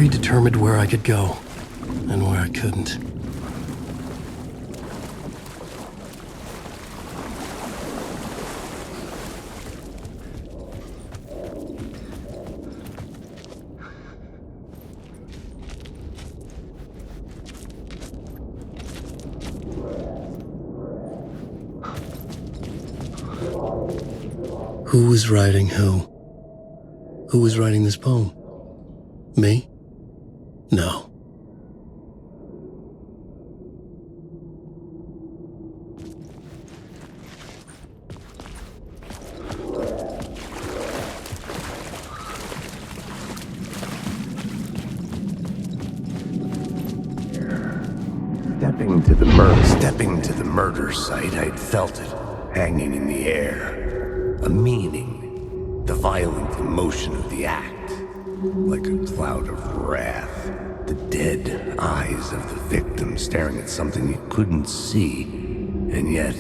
predetermined where I could go and where I couldn't. Who was writing who? Who was writing this poem? Me? No. Stepping to the murder site, I'd felt it, hanging in the air. A meaning, the violent emotion of the act, like a cloud of wrath. The dead eyes of the victim staring at something you couldn't see, and yet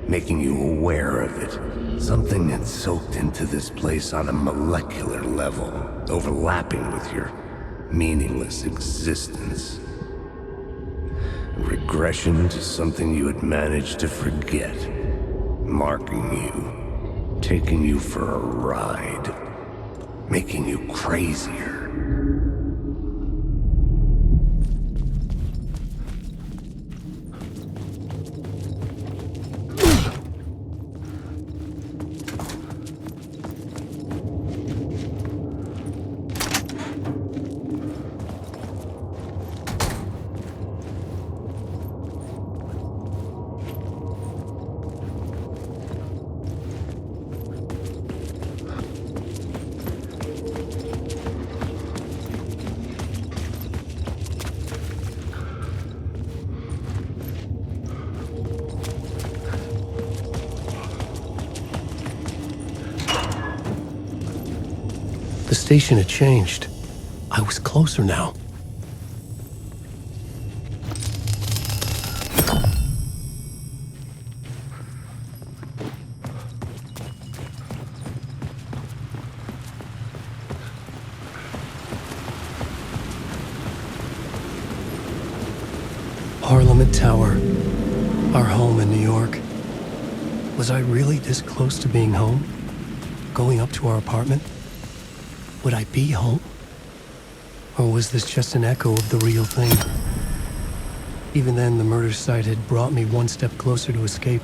making you aware of it. Something had soaked into this place on a molecular level, overlapping with your meaningless existence. Regression to something you had managed to forget, marking you, taking you for a ride, making you crazier. The station had changed. I was closer now. Parliament Tower, our home in New York. Was I really this close to being home? Going up to our apartment? Would I be home? Or was this just an echo of the real thing? Even then, the murder site had brought me one step closer to escape.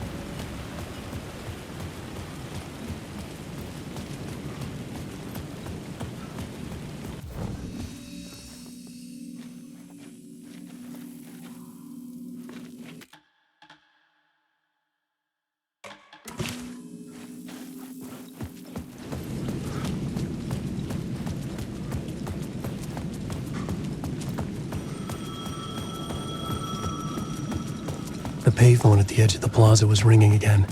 The payphone at the edge of the plaza was ringing again.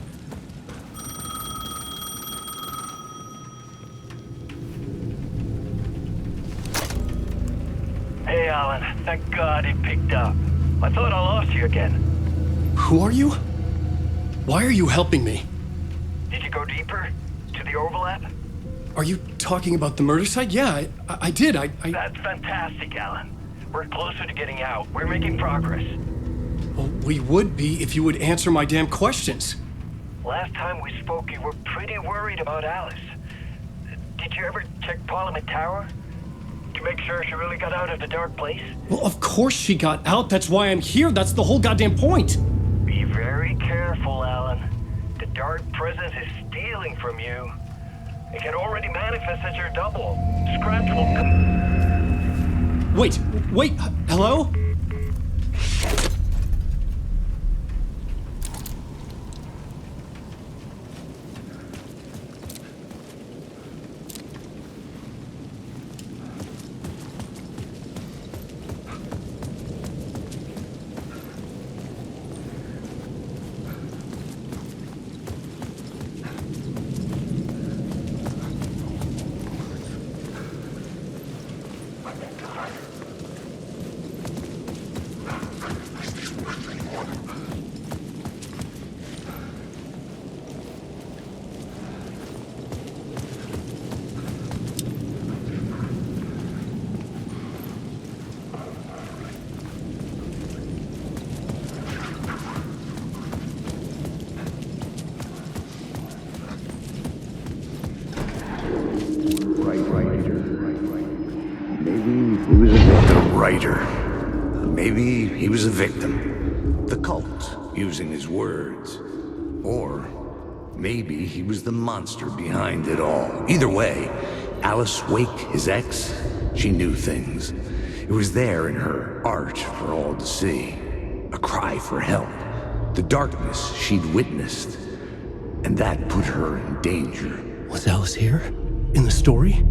Hey, Alan. Thank God it picked up. I thought I lost you again. Who are you? Why are you helping me? Did you go deeper? To the overlap? Are you talking about the murder site? Yeah, I did. That's fantastic, Alan. We're closer to getting out. We're making progress. Well, we would be if you would answer my damn questions. Last time we spoke, you were pretty worried about Alice. Did you ever check Parliament Tower? To make sure she really got out of the dark place? Well, of course she got out. That's why I'm here. That's the whole goddamn point. Be very careful, Alan. The dark presence is stealing from you. It can already manifest as your double. Scratch will come... Wait, hello? writer. Maybe he was a victim. The cult, using his words. Or maybe he was the monster behind it all. Either way, Alice Wake, his ex, she knew things. It was there in her art for all to see. A cry for help. The darkness she'd witnessed. And that put her in danger. Was Alice here? In the story?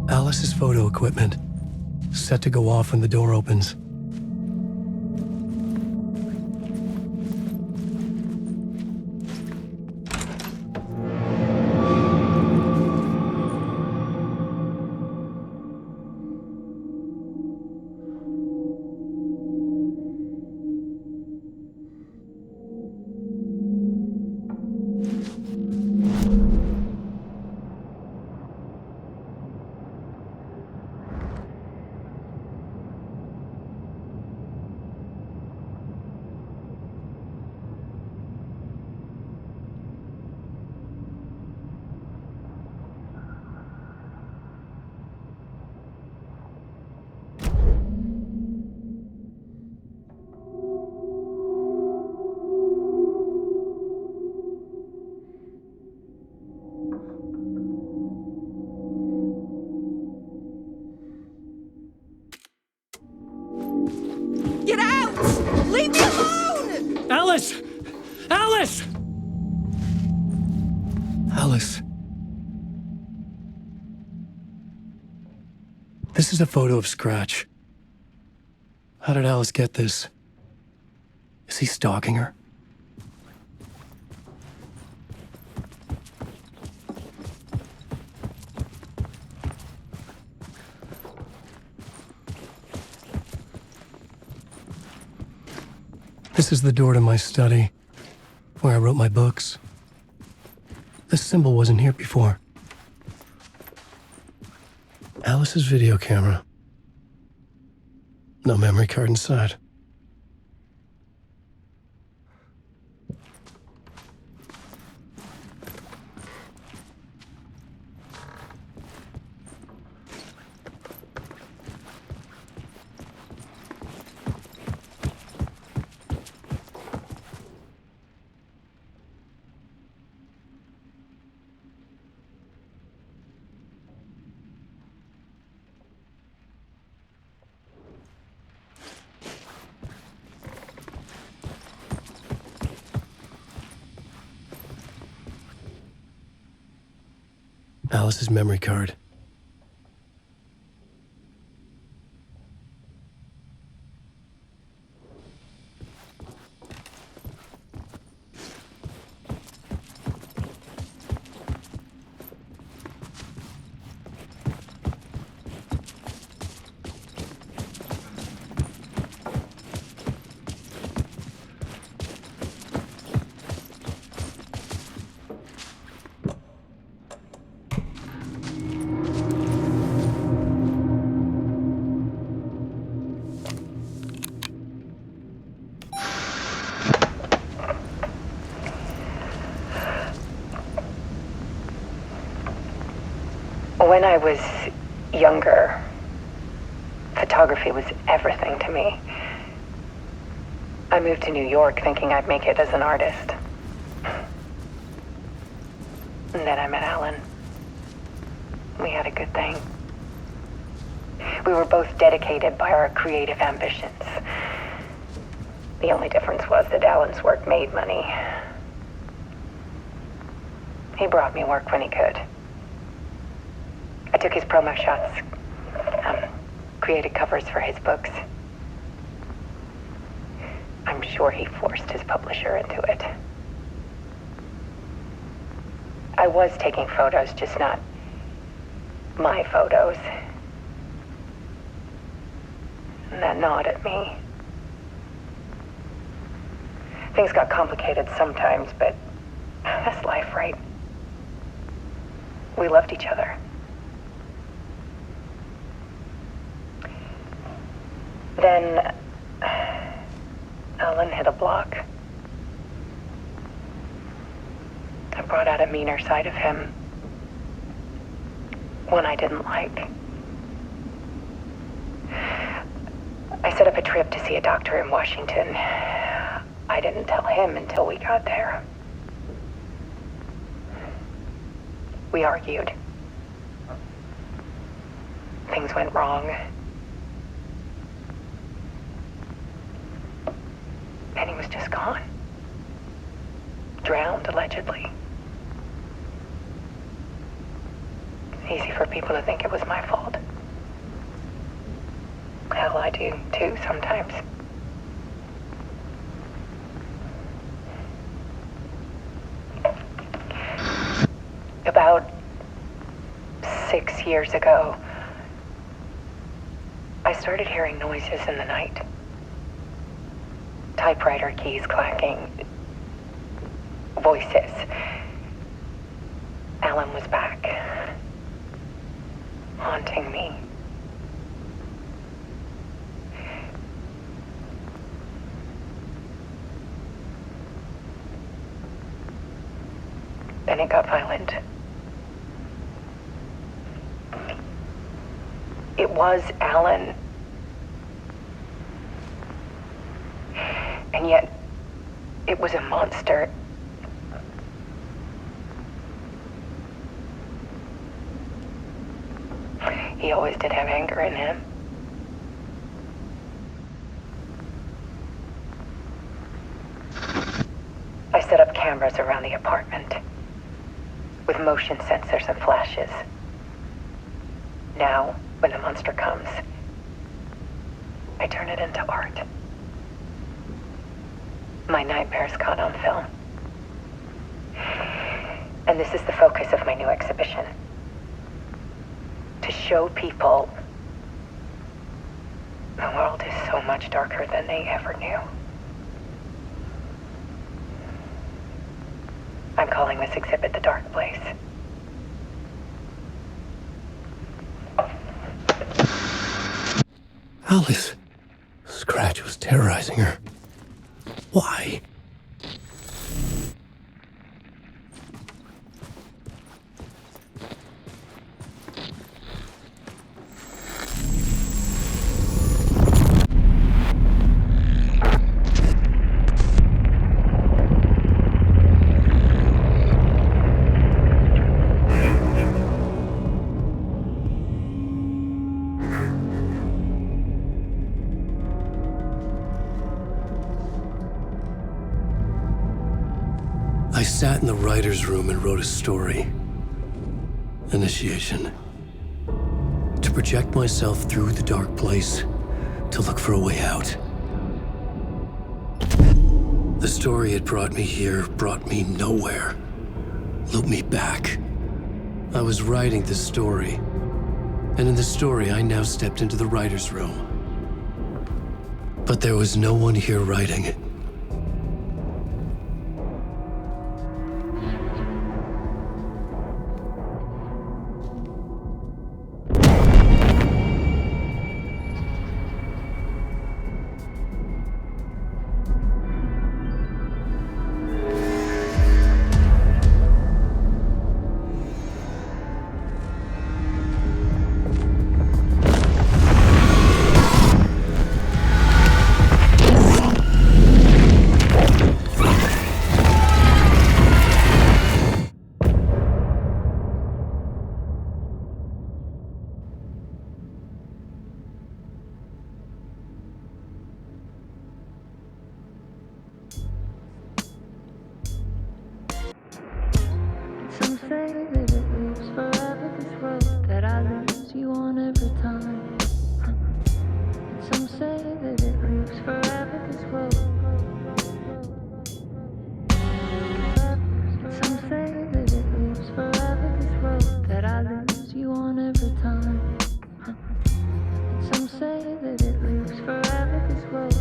Alice's photo equipment, set to go off when the door opens. Get out! Leave me alone! Alice! Alice! Alice. This is a photo of Scratch. How did Alice get this? Is he stalking her? This is the door to my study, where I wrote my books. This symbol wasn't here before. Alice's video camera. No memory card inside. Alice's memory card. When I was younger, photography was everything to me. I moved to New York thinking I'd make it as an artist. And then I met Alan. We had a good thing. We were both dedicated by our creative ambitions. The only difference was that Alan's work made money. He brought me work when he could. I took his promo shots, created covers for his books. I'm sure he forced his publisher into it. I was taking photos, just not my photos. And that gnawed at me. Things got complicated sometimes, but that's life, right? We loved each other. Then Alan hit a block. I brought out a meaner side of him. One I didn't like. I set up a trip to see a doctor in Washington. I didn't tell him until we got there. We argued. Things went wrong. And he was just gone. Drowned, allegedly. It's easy for people to think it was my fault. Hell, I do too, sometimes. About 6 years ago, I started hearing noises in the night. Typewriter keys clacking. Voices. Alan was back. Haunting me. Then it got violent. It was Alan. And yet, it was a monster. He always did have anger in him. I set up cameras around the apartment with motion sensors and flashes. Now, when the monster comes, I turn it into art. My nightmares caught on film. And this is the focus of my new exhibition. To show people the world is so much darker than they ever knew. I'm calling this exhibit The Dark Place. Alice. Scratch was terrorizing her. Why? I sat in the writer's room and wrote a story. Initiation. To project myself through the dark place, to look for a way out. The story had brought me here, brought me nowhere. Looped me back. I was writing the story. And in the story, I now stepped into the writer's room. But there was no one here writing it. say that it lives forever, this road that I lose you on every time. Some say that it lives forever, this road. Some say that it lives forever, this road that I lose you on every time. Some say that it lives forever, this road.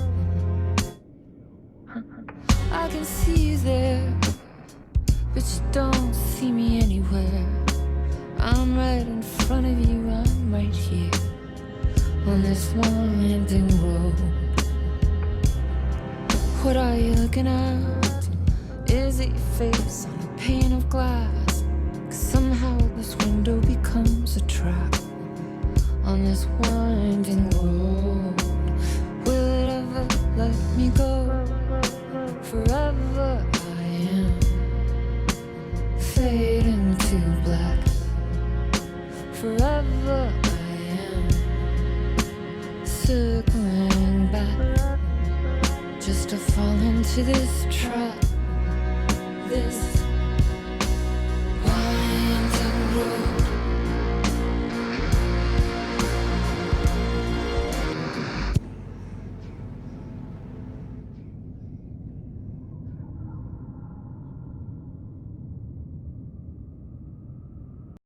I can see you there, but you don't see me anywhere. I'm right in front of you, I'm right here on this winding road. What are you looking at? Is it your face on a pane of glass? 'Cause somehow this window becomes a trap on this winding road. Will it ever let me go? Forever I am fading to black. Forever I am circling back, just to fall into this trap. This